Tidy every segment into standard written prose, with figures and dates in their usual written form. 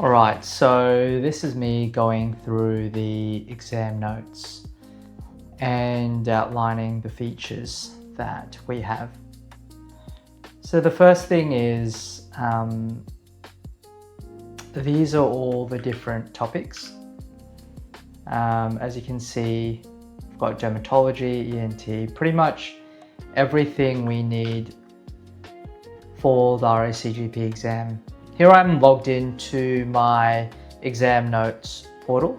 Alright, so this is me going through the exam notes and outlining the features that we have. So the first thing is, these are all the different topics. As you can see, we've got dermatology, ENT, pretty much everything we need for the RACGP exam. Here I'm logged into my exam notes portal.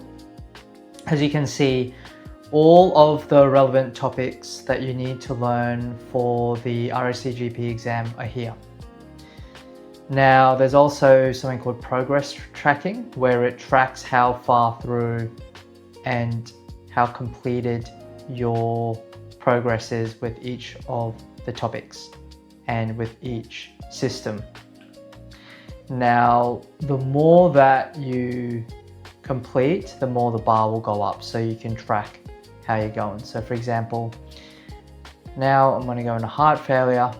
As you can see, all of the relevant topics that you need to learn for the RACGP exam are here. Now, there's also something called progress tracking, where it tracks how far through and how completed your progress is with each of the topics and with each system. Now, the more that you complete, the more the bar will go up, so you can track how you're going. So for example, now I'm going to go into heart failure.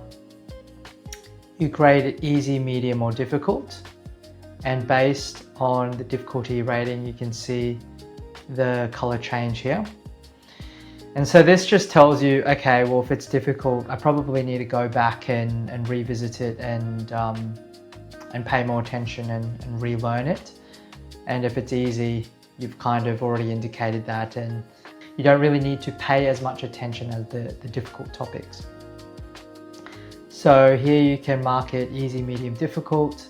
You grade it easy, medium or difficult, and based on the difficulty rating you can see the color change here. And so this just tells you, okay, well, if it's difficult, I probably need to go back and revisit it and pay more attention and relearn it. And if it's easy, you've kind of already indicated that, and you don't really need to pay as much attention as the difficult topics. So here you can mark it easy, medium, difficult.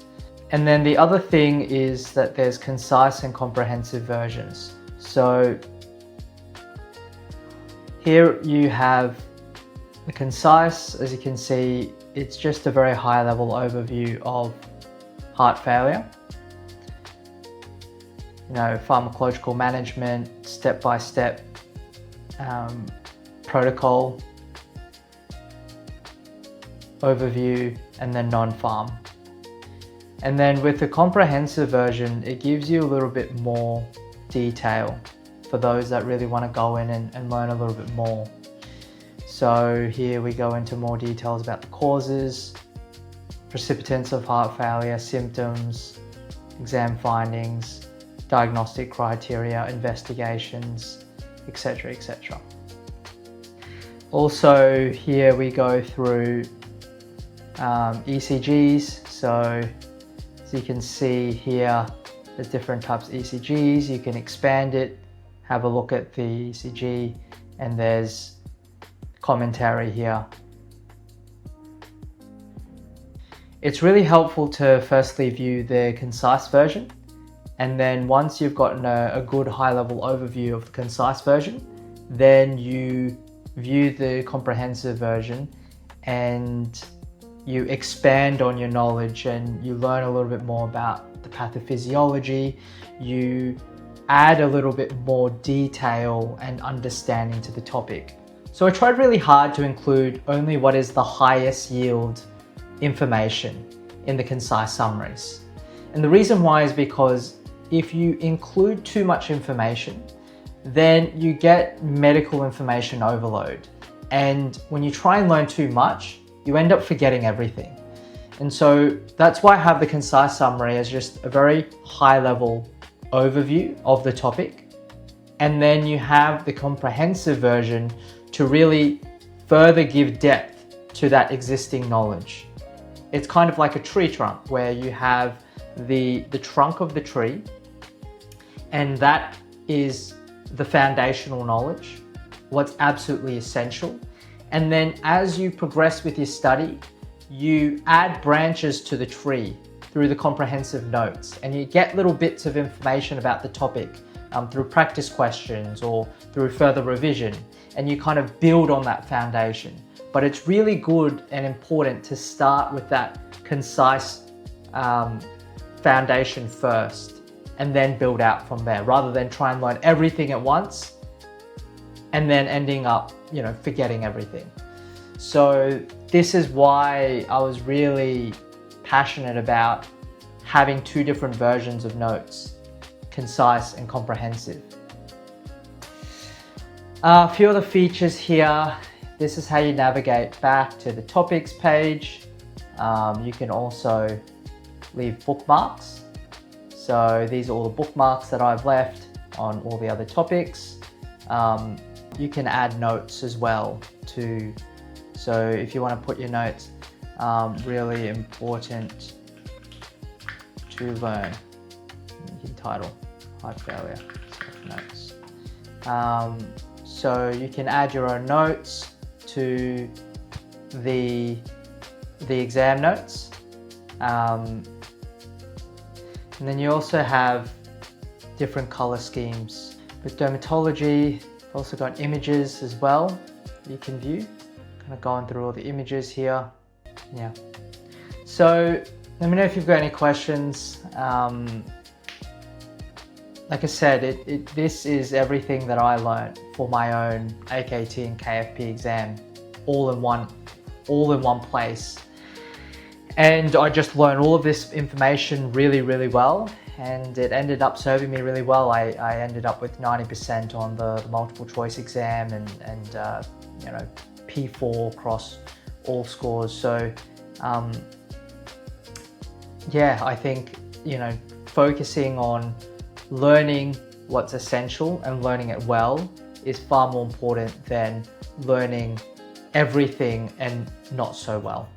And then the other thing is that there's concise and comprehensive versions. So here you have the concise. As you can see, it's just a very high level overview of heart failure. You know, pharmacological management, step-by-step protocol, overview, and then non-pharm. And then with the comprehensive version, it gives you a little bit more detail for those that really want to go in and learn a little bit more. So here we go into more details about the causes, precipitants of heart failure, symptoms, exam findings, diagnostic criteria, investigations, etc., etc. Also here we go through ECGs. So as you can see here, there's different types of ECGs. You can expand it, have a look at the ECG, and there's commentary here. It's really helpful to firstly view the concise version, and then once you've gotten a good high-level overview of the concise version, then you view the comprehensive version and you expand on your knowledge and you learn a little bit more about the pathophysiology. You add a little bit more detail and understanding to the topic. So I tried really hard to include only what is the highest yield information in the concise summaries. And the reason why is because if you include too much information, then you get medical information overload. And when you try and learn too much, you end up forgetting everything. And so that's why I have the concise summary as just a very high level overview of the topic. And then you have the comprehensive version to really further give depth to that existing knowledge. It's kind of like a tree trunk where you have the trunk of the tree, and that is the foundational knowledge, what's absolutely essential. And then as you progress with your study, you add branches to the tree through the comprehensive notes, and you get little bits of information about the topic through practice questions or through further revision, and you kind of build on that foundation. But it's really good and important to start with that concise foundation first and then build out from there, rather than try and learn everything at once and then ending up, forgetting everything. So this is why I was really passionate about having two different versions of notes, concise and comprehensive. A few other features here. This is how you navigate back to the topics page. You can also leave bookmarks. So these are all the bookmarks that I've left on all the other topics. You can add notes as well too. So if you want to put your notes, really important to learn. You can title high failure notes. So you can add your own notes to the exam notes. And then you also have different color schemes. With dermatology, you've also got images as well you can view. Kind of going through all the images here. Yeah. So let me know if you've got any questions. Like I said, this is everything that I learned for my own AKT and KFP exam, all in one place. And I just learned all of this information really well, and it ended up serving me really well. I ended up with 90% on the multiple choice exam and you know, P4 across all scores. So yeah, I think, you know, focusing on learning what's essential and learning it well is far more important than learning everything and not so well.